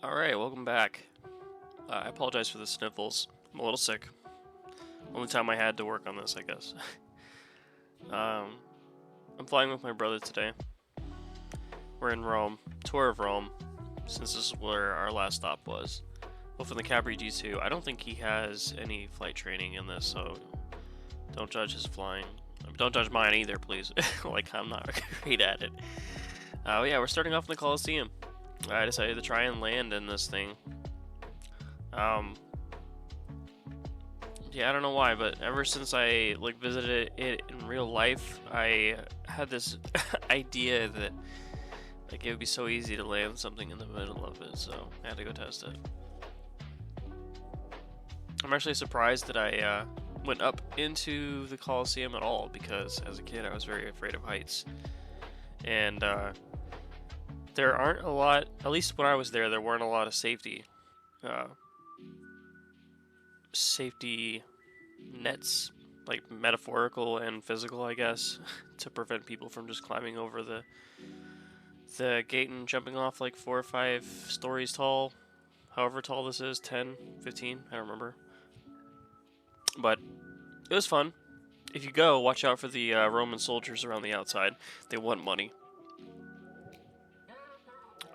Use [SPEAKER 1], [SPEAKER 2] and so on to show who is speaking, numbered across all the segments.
[SPEAKER 1] Alright, welcome back. I apologize for the sniffles. I'm a little sick. Only time I had to work on this, I guess. I'm flying with my brother today. We're in Rome. Tour of Rome, since this is where our last stop was. Well, from the Capri G2, I don't think he has any flight training in this, so don't judge his flying. Don't judge mine either, please. Like, I'm not great at it. Yeah, we're starting off in the Coliseum. I decided to try and land in this thing. Yeah, I don't know why, but ever since I visited it in real life, I had this idea that it would be so easy to land something in the middle of it, so I had to go test it. I'm actually surprised that I went up into the Coliseum at all, because as a kid I was very afraid of heights. And there aren't a lot, at least when I was there weren't a lot of safety nets, like metaphorical and physical, I guess, to prevent people from just climbing over the gate and jumping off like 4 or 5 stories tall, however tall this is, 10, 15, I don't remember. But it was fun. If you go, watch out for the Roman soldiers around the outside. They want money.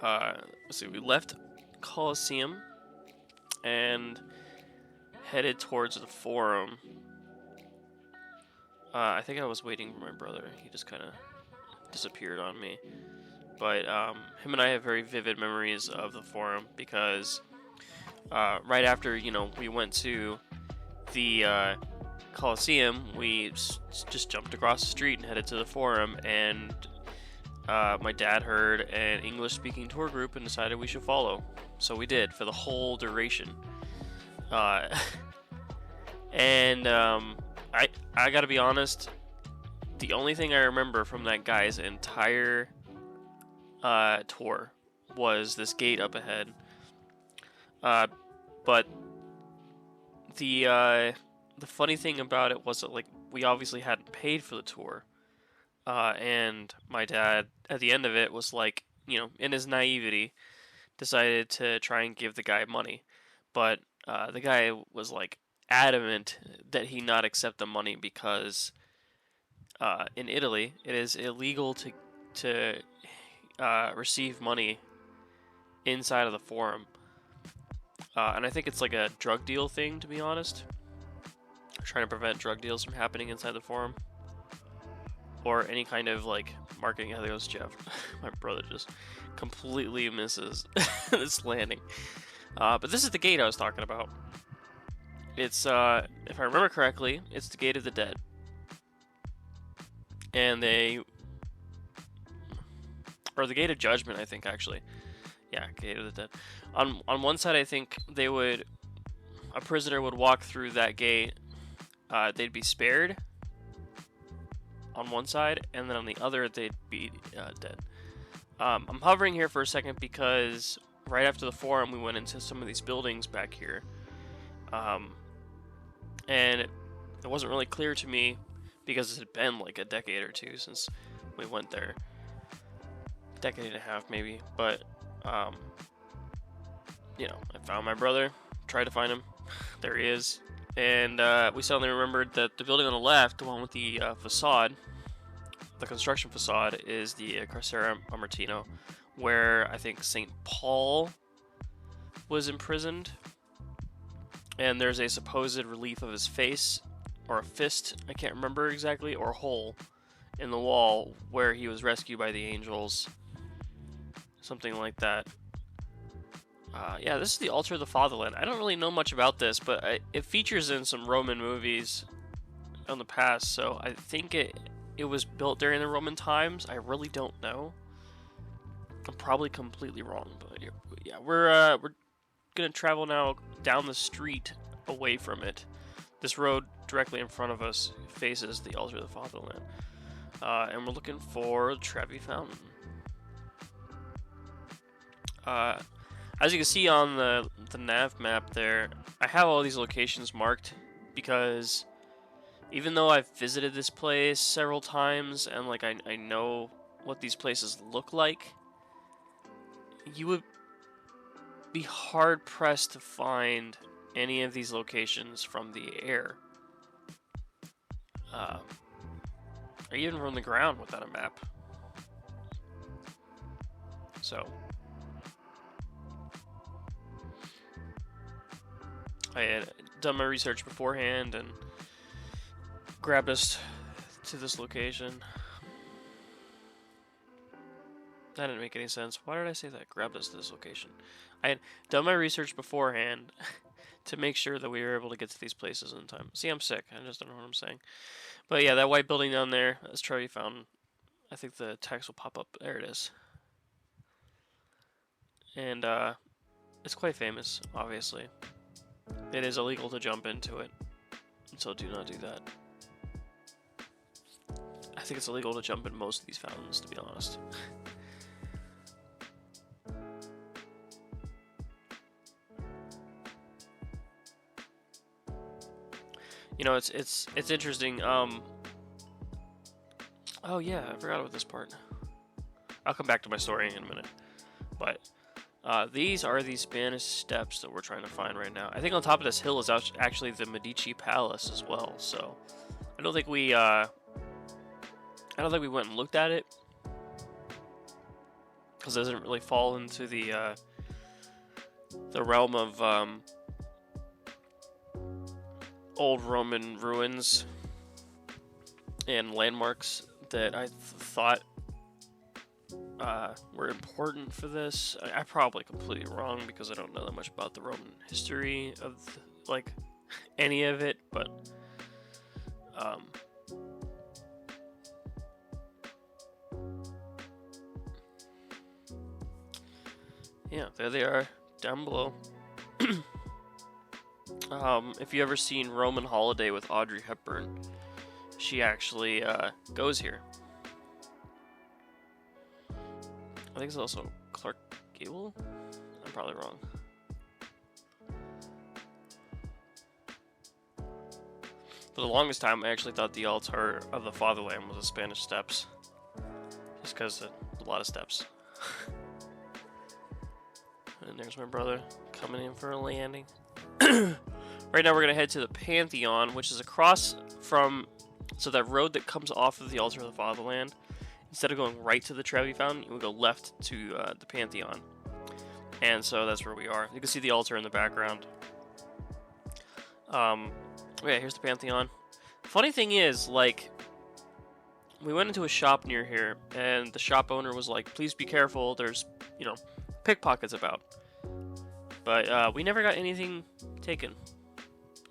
[SPEAKER 1] Let's see, we left Colosseum and headed towards the Forum. I think I was waiting for my brother. He just kind of disappeared on me. But him and I have very vivid memories of the Forum because right after, we went to the Coliseum, we just jumped across the street and headed to the Forum, and my dad heard an English-speaking tour group and decided we should follow. So we did for the whole duration. And I gotta be honest, the only thing I remember from that guy's entire tour was this gate up ahead. But the funny thing about it was that we obviously hadn't paid for the tour, and my dad at the end of it was in his naivety, decided to try and give the guy money, but the guy was adamant that he not accept the money because in Italy it is illegal to receive money inside of the Forum, and I think it's like a drug deal thing, to be honest. Trying to prevent drug deals from happening inside the Forum, or any kind of marketing. How there goes Jeff. My brother just completely misses this landing. But this is the gate I was talking about. It's if I remember correctly, it's the Gate of the Dead, and or the Gate of Judgment, I think, actually. Yeah, Gate of the Dead. On one side, I think a prisoner would walk through that gate. They'd be spared on one side, and then on the other, they'd be dead. I'm hovering here for a second because right after the Forum, we went into some of these buildings back here. And it wasn't really clear to me because it had been like a decade or two since we went there. Decade and a half, maybe. But, I found my brother, tried to find him. There he is. And we suddenly remembered that the building on the left, the one with the facade, the construction facade, is the Carcera Martino, where I think St. Paul was imprisoned. And there's a supposed relief of his face, or a fist, I can't remember exactly, or hole in the wall where he was rescued by the angels. Something like that. Yeah, this is the altar of the fatherland. I don't really know much about this, but it features in some Roman movies in the past, so I think it was built during the Roman times. I really don't know. I'm probably completely wrong, but yeah, we're gonna travel now down the street away from it. This road directly in front of us faces the altar of the fatherland, and we're looking for Trevi Fountain. As you can see on the nav map there, I have all these locations marked because even though I've visited this place several times and I know what these places look like, you would be hard pressed to find any of these locations from the air, or even from the ground without a map. So I had done my research beforehand and grabbed us to this location. That didn't make any sense. Why did I say that? Grabbed us to this location. I had done my research beforehand to make sure that we were able to get to these places in time. See, I'm sick. I just don't know what I'm saying. But yeah, that white building down there, that's Trevi Fountain. I think the text will pop up. There it is. And it's quite famous, obviously. It is illegal to jump into it, so do not do that. I think it's illegal to jump in most of these fountains, to be honest. You know, it's interesting. Oh yeah, I forgot about this part. I'll come back to my story in a minute. But these are the Spanish steps that we're trying to find right now. I think on top of this hill is actually the Medici Palace as well. So I don't think we went and looked at it because it doesn't really fall into the realm of old Roman ruins and landmarks that I thought were important for this. I'm probably completely wrong because I don't know that much about the Roman history of like any of it, but yeah, there they are down below. If you ever seen Roman Holiday with Audrey Hepburn, she actually goes here. I think it's also Clark Gable. I'm probably wrong. For the longest time, I actually thought the altar of the Fatherland was the Spanish Steps, just because a lot of steps. And there's my brother coming in for a landing. Right now we're going to head to the Pantheon, which is across from, so that road that comes off of the altar of the Fatherland, instead of going right to the Trevi Fountain, you would go left to the Pantheon. And so that's where we are. You can see the altar in the background. Yeah, here's the Pantheon. Funny thing is, like, we went into a shop near here, and the shop owner was like, please be careful, there's, you know, pickpockets about. But we never got anything taken.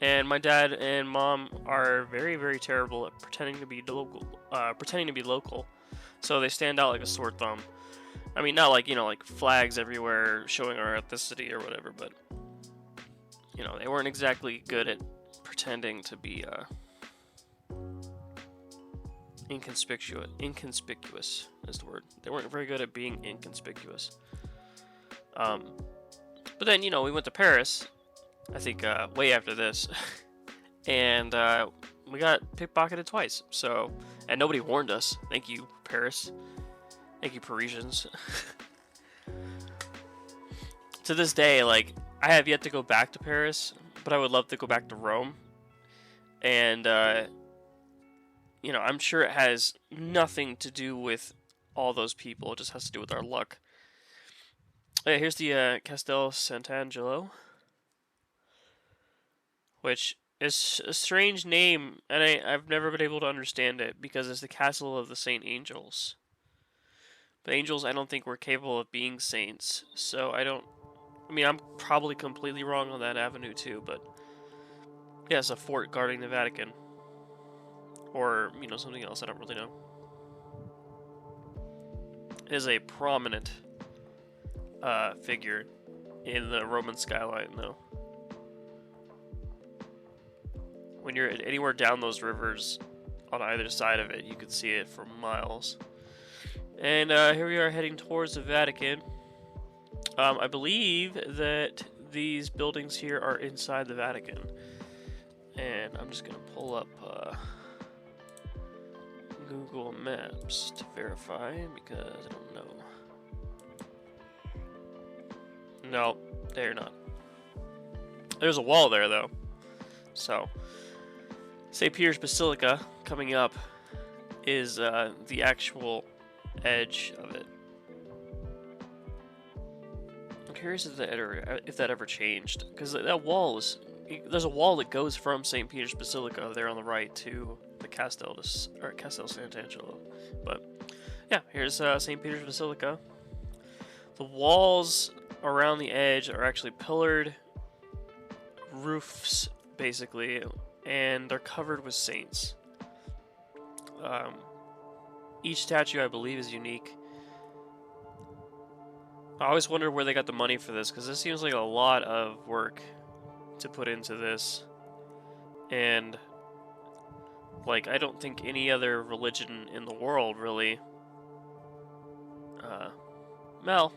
[SPEAKER 1] And my dad and mom are very, very terrible at pretending to be local. So they stand out like a sore thumb. I mean, not like, you know, like flags everywhere showing our ethnicity or whatever, but, you know, they weren't exactly good at pretending to be inconspicuous is the word. They weren't very good at being inconspicuous. But then, you know, we went to Paris, I think way after this, and we got pickpocketed twice. So, and nobody warned us. Thank you, Paris. Thank you, Parisians. To this day, like, I have yet to go back to Paris, but I would love to go back to Rome. And, you know, I'm sure it has nothing to do with all those people. It just has to do with our luck. Yeah, here's the Castel Sant'Angelo, which is a strange name, and I've never been able to understand it, because it's the castle of the Saint Angels. But angels, I don't think were capable of being saints, so I mean, I'm probably completely wrong on that avenue too, but yeah, it's a fort guarding the Vatican. Or, you know, something else, I don't really know. It is a prominent figure in the Roman skyline, though. When you're anywhere down those rivers on either side of it, you can see it for miles. And here we are heading towards the Vatican. I believe that these buildings here are inside the Vatican. And I'm just going to pull up Google Maps to verify, because I don't know. No, they're not. There's a wall there, though. So, St. Peter's Basilica, coming up, is the actual edge of it. I'm curious if that ever changed, because that wall is... There's a wall that goes from St. Peter's Basilica there on the right to the Castel Sant'Angelo. But, yeah, here's St. Peter's Basilica. The walls around the edge are actually pillared roofs, basically, and they're covered with saints. Each statue, I believe, is unique. I always wondered where they got the money for this, because this seems like a lot of work to put into this. And, like, I don't think any other religion in the world really... well,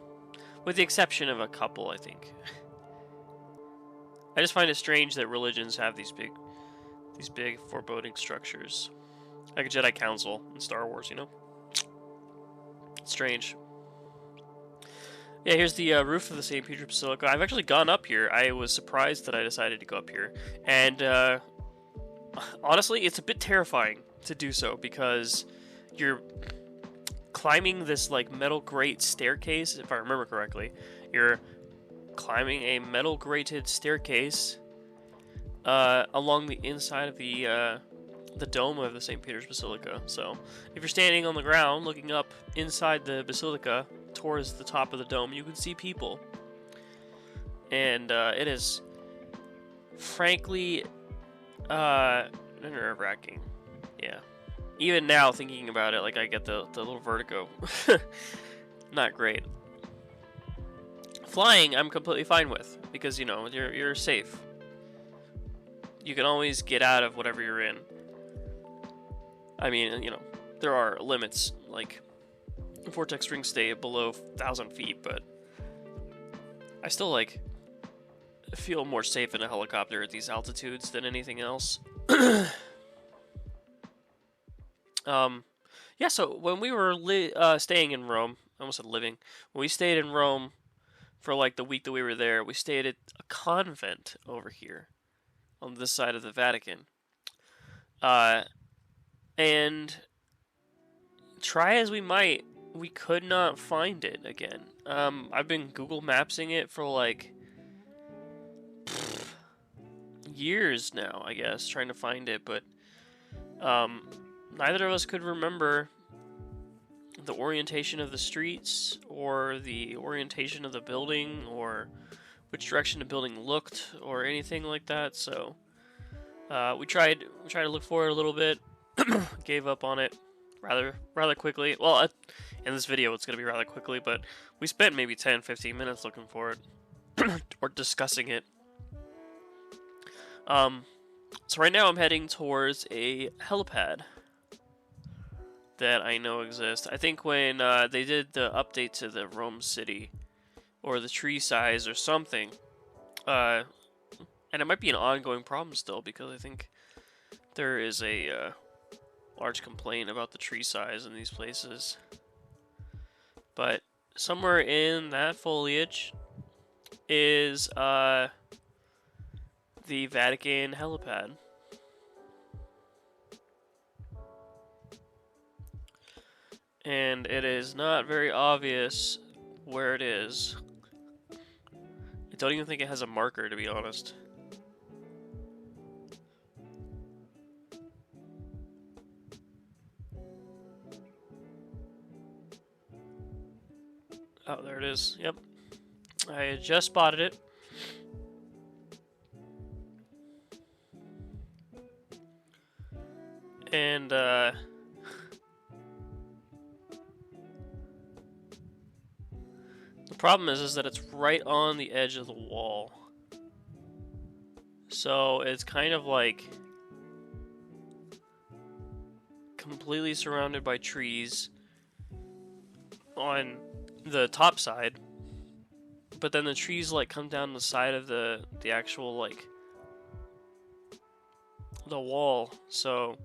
[SPEAKER 1] with the exception of a couple, I think. I just find it strange that religions have these big foreboding structures. Like a Jedi Council in Star Wars, you know? It's strange. Yeah, here's the roof of the St. Peter's Basilica. I've actually gone up here. I was surprised that I decided to go up here. And, honestly, it's a bit terrifying to do so, because you're climbing this, like, metal grate staircase, if I remember correctly. You're climbing a metal grated staircase along the inside of the dome of the St. Peter's Basilica. So if you're standing on the ground looking up inside the basilica towards the top of the dome, you can see people, and it is frankly nerve-wracking. Yeah, even now thinking about it, like, I get the little vertigo. Not great. Flying, I'm completely fine with, because, you know, you're safe. You can always get out of whatever you're in. I mean, you know, there are limits, like, vortex rings stay below 1,000 feet, but I still, like, feel more safe in a helicopter at these altitudes than anything else. Yeah, so when we were staying in Rome, I almost said living, when we stayed in Rome for, like, the week that we were there, we stayed at a convent over here on this side of the Vatican. And try as we might, we could not find it again. I've been Google Mapsing it for, like, years now, I guess, trying to find it, but neither of us could remember the orientation of the streets, or the orientation of the building, or which direction the building looked, or anything like that. So we tried to look for it a little bit, gave up on it rather quickly. Well, in this video it's going to be rather quickly, but we spent maybe 10-15 minutes looking for it or discussing it. So right now I'm heading towards a helipad that I know exists. I think when they did the update to the Rome city, or the tree size or something, and it might be an ongoing problem still, because I think there is a large complaint about the tree size in these places. But somewhere in that foliage is the Vatican helipad. And it is not very obvious where it is. I don't even think it has a marker, to be honest. Oh, there it is. Yep. I just spotted it. And, the problem is that it's right on the edge of the wall. So it's kind of like completely surrounded by trees on the top side, but then the trees, like, come down the side of the actual, like, the wall. So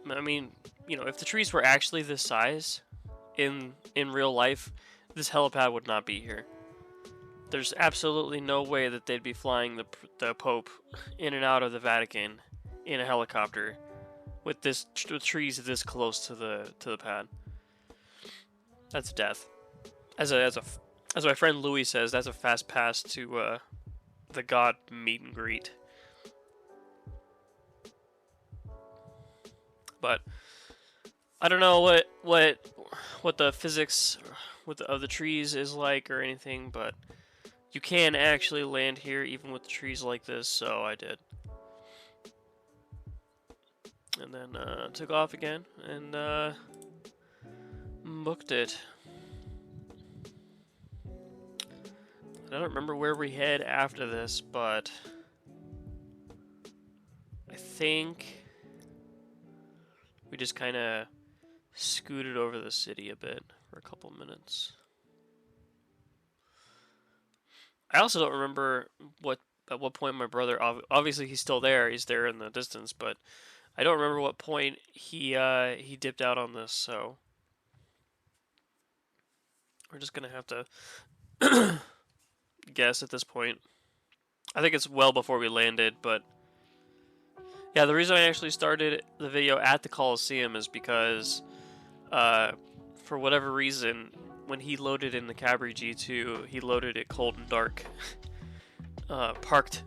[SPEAKER 1] I mean, you know, if the trees were actually this size in real life, this helipad would not be here. There's absolutely no way that they'd be flying the Pope in and out of the Vatican in a helicopter with with trees this close to the pad. That's death. As my friend Louis says, that's a fast pass to the God meet and greet. But I don't know what the physics of the trees is like or anything, but you can actually land here even with the trees like this, so I did. And then took off again and booked it. I don't remember where we head after this, but I think we just kind of scooted over the city a bit for a couple minutes. I also don't remember at what point my brother, obviously he's still there, he's there in the distance, but I don't remember what point he dipped out on this, so we're just gonna have to guess at this point. I think it's well before we landed, but yeah, the reason I actually started the video at the Coliseum is because for whatever reason, when he loaded in the Cabri G2, he loaded it cold and dark, parked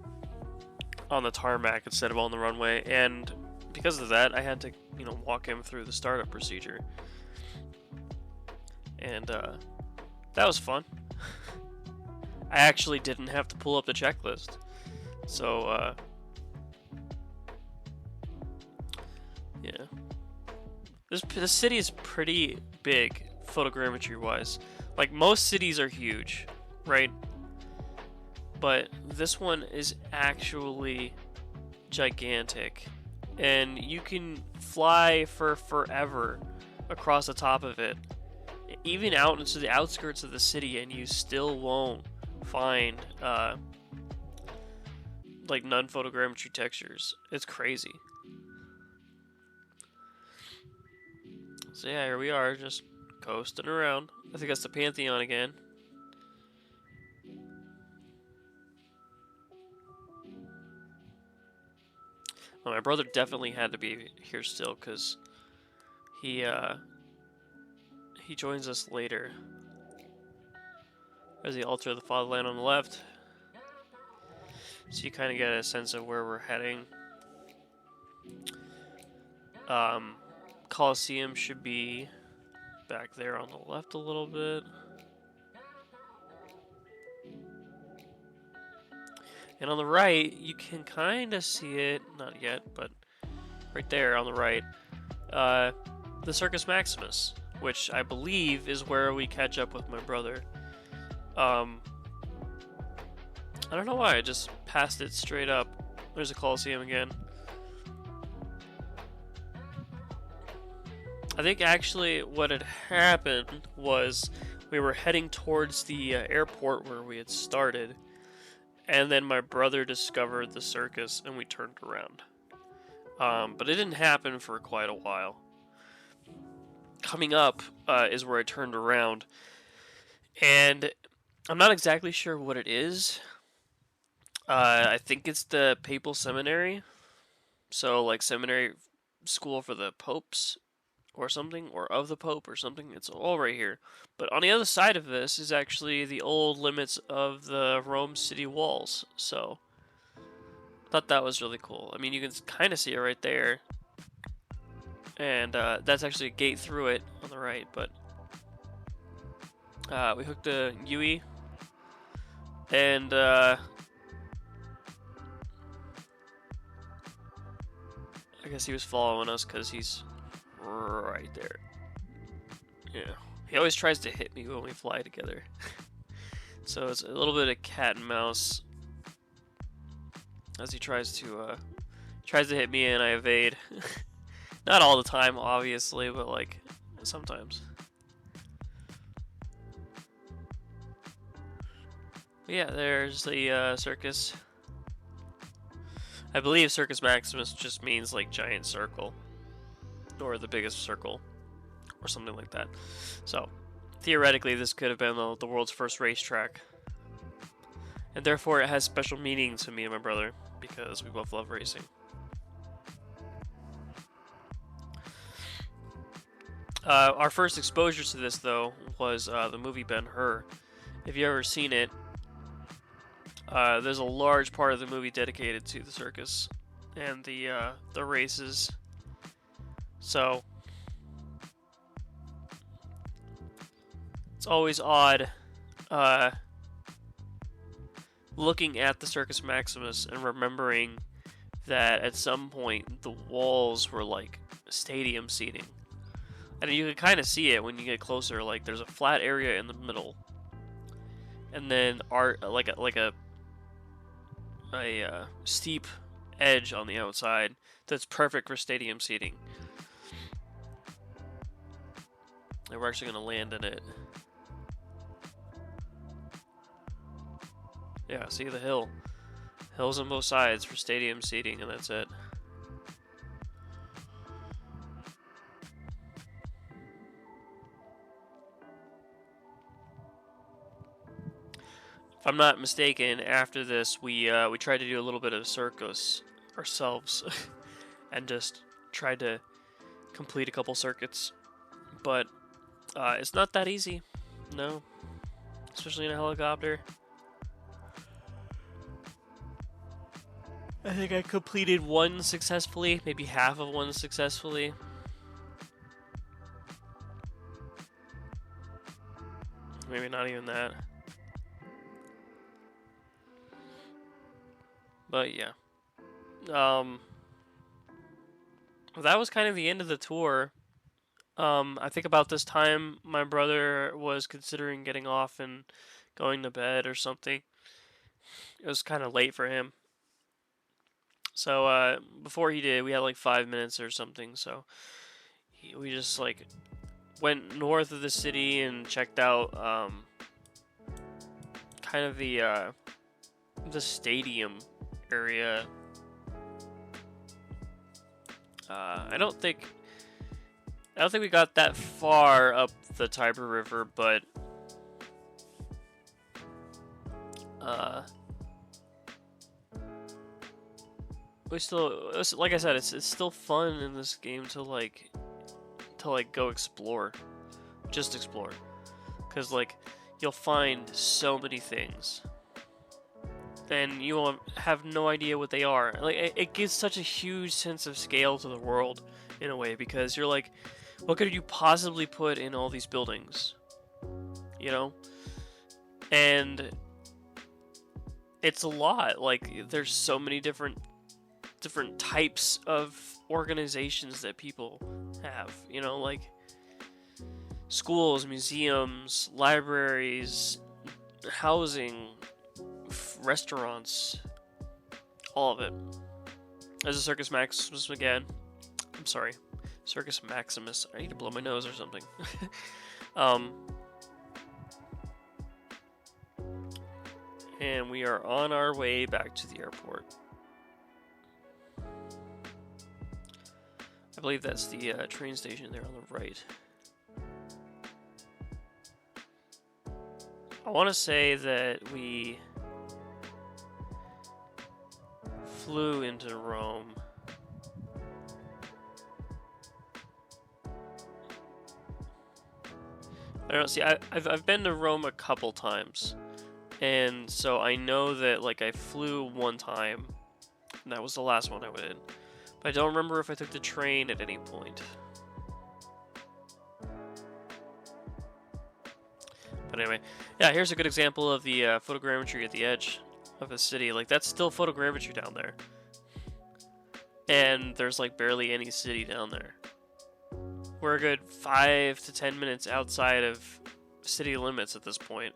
[SPEAKER 1] on the tarmac instead of on the runway, and because of that, I had to, walk him through the startup procedure, and that was fun. I actually didn't have to pull up the checklist, so yeah. This city is pretty big, photogrammetry-wise. Like, most cities are huge, right? But this one is actually gigantic. And you can fly for forever across the top of it. Even out into the outskirts of the city, and you still won't find, like, non-photogrammetry textures. It's crazy. So yeah, here we are, just coasting around. I think that's the Pantheon again. Well, my brother definitely had to be here still, because he joins us later. There's the altar of the fatherland on the left. So you kind of get a sense of where we're heading. Coliseum should be back there on the left a little bit. And on the right, you can kind of see it, not yet, but right there on the right, the Circus Maximus, which I believe is where we catch up with my brother. I don't know why, I just passed it straight up. There's a Coliseum again. I think actually what had happened was we were heading towards the airport where we had started, and then my brother discovered the circus and we turned around. But it didn't happen for quite a while. Coming up is where I turned around, and I'm not exactly sure what it is. I think it's the Papal Seminary, so like seminary school for the popes or something, or of the Pope or something. It's all right here. But on the other side of this is actually the old limits of the Rome city walls. So, thought that was really cool. I mean, you can kind of see it right there. And that's actually a gate through it on the right. But we hooked a UE. And I guess he was following us because he's right there. Yeah. He always tries to hit me when we fly together. So it's a little bit of cat and mouse as he tries to hit me and I evade. Not all the time, obviously, but like sometimes. But yeah, there's the circus. I believe Circus Maximus just means like giant circle, or the biggest circle, or something like that. So, theoretically, this could have been the world's first racetrack. and therefore it has special meaning to me and my brother because we both love racing. Our first exposure to this, though, was the movie Ben-Hur. If you ever seen it, there's a large part of the movie dedicated to the circus and the races. So it's always odd looking at the Circus Maximus and remembering that at some point the walls were like stadium seating. And you can kind of see it when you get closer. Like there's a flat area in the middle, and then like a steep edge on the outside that's perfect for stadium seating. And we're actually gonna land in it. Yeah, see the hill. Hills on both sides for stadium seating, and that's it. If I'm not mistaken, after this we tried to do a little bit of circus ourselves, and just tried to complete a couple circuits, but it's not that easy, no, especially in a helicopter. I think I completed one successfully, maybe half of one successfully. Maybe not even that. But yeah. That was kind of the end of the tour. I think about this time my brother was considering getting off and going to bed or something. It was kind of late for him. So before he did, we had like 5 minutes or something. So we just like went north of the city and checked out kind of the stadium area. I don't think we got that far up the Tiber River, but we still, like I said, it's still fun in this game to go explore, just explore, because like you'll find so many things, and you will have no idea what they are. Like it gives such a huge sense of scale to the world in a way, because you're like, what could you possibly put in all these buildings? You know, and it's a lot. Like there's so many different types of organizations that people have, you know, like schools, museums, libraries, housing, restaurants, all of it. There's a Circus Maximus again. I'm sorry, Circus Maximus. I need to blow my nose or something. And we are on our way back to the airport. I believe that's the train station there on the right. I want to say that we flew into Rome. I don't see. I've been to Rome a couple times, and so I know that like I flew one time, and that was the last one I did. But I don't remember if I took the train at any point. But anyway, yeah, here's a good example of the photogrammetry at the edge of the city. Like, that's still photogrammetry down there. And there's, like, barely any city down there. We're a good 5 to 10 minutes outside of city limits at this point.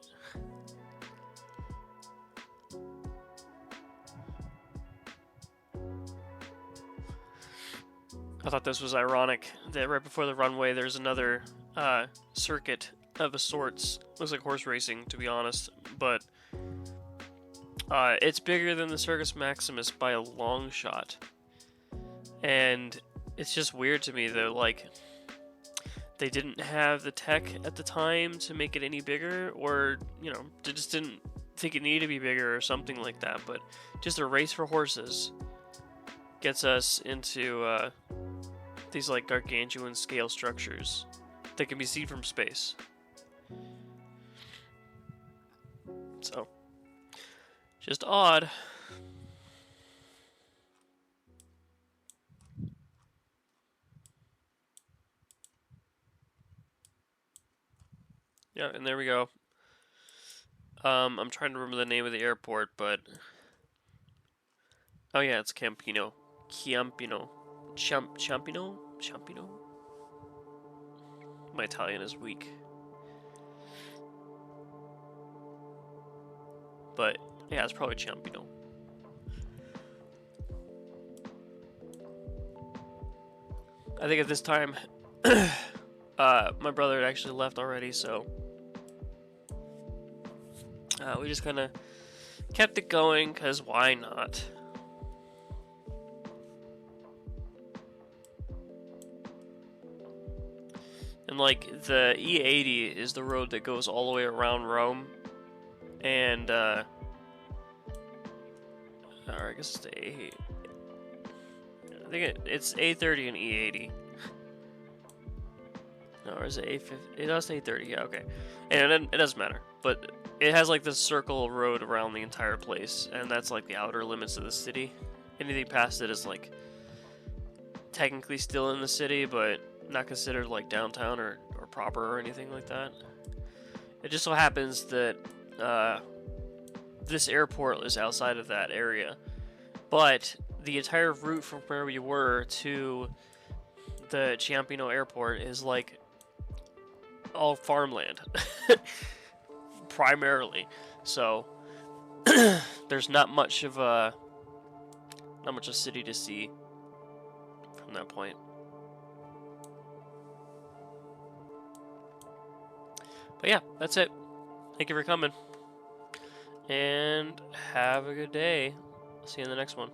[SPEAKER 1] I thought this was ironic that right before the runway there's another circuit of a sorts. Looks like horse racing, to be honest, but it's bigger than the Circus Maximus by a long shot. And it's just weird to me that like they didn't have the tech at the time to make it any bigger, or you know, they just didn't think it needed to be bigger or something like that, but just a race for horses gets us into these like gargantuan scale structures that can be seen from space. So, just odd. Yeah, and there we go. I'm trying to remember the name of the airport, but oh yeah, it's Campino. Ciampino. Ciampino? Ciampino? My Italian is weak. But yeah, it's probably Ciampino. I think at this time, my brother had actually left already, so we just kind of kept it going, because why not? And like, the E80 is the road that goes all the way around Rome, and or I guess it's A. I think it's A30 and E80. No, or is it A50? It does A30, yeah, okay. And it doesn't matter, but it has like this circle road around the entire place, and that's like the outer limits of the city. Anything past it is like technically still in the city, but not considered like downtown or proper or anything like that. It just so happens that this airport is outside of that area, but the entire route from where we were to the Ciampino airport is like all farmland. Primarily, so there's not much of a city to see from that point. But yeah, that's it. Thank you for coming, and have a good day. See you in the next one.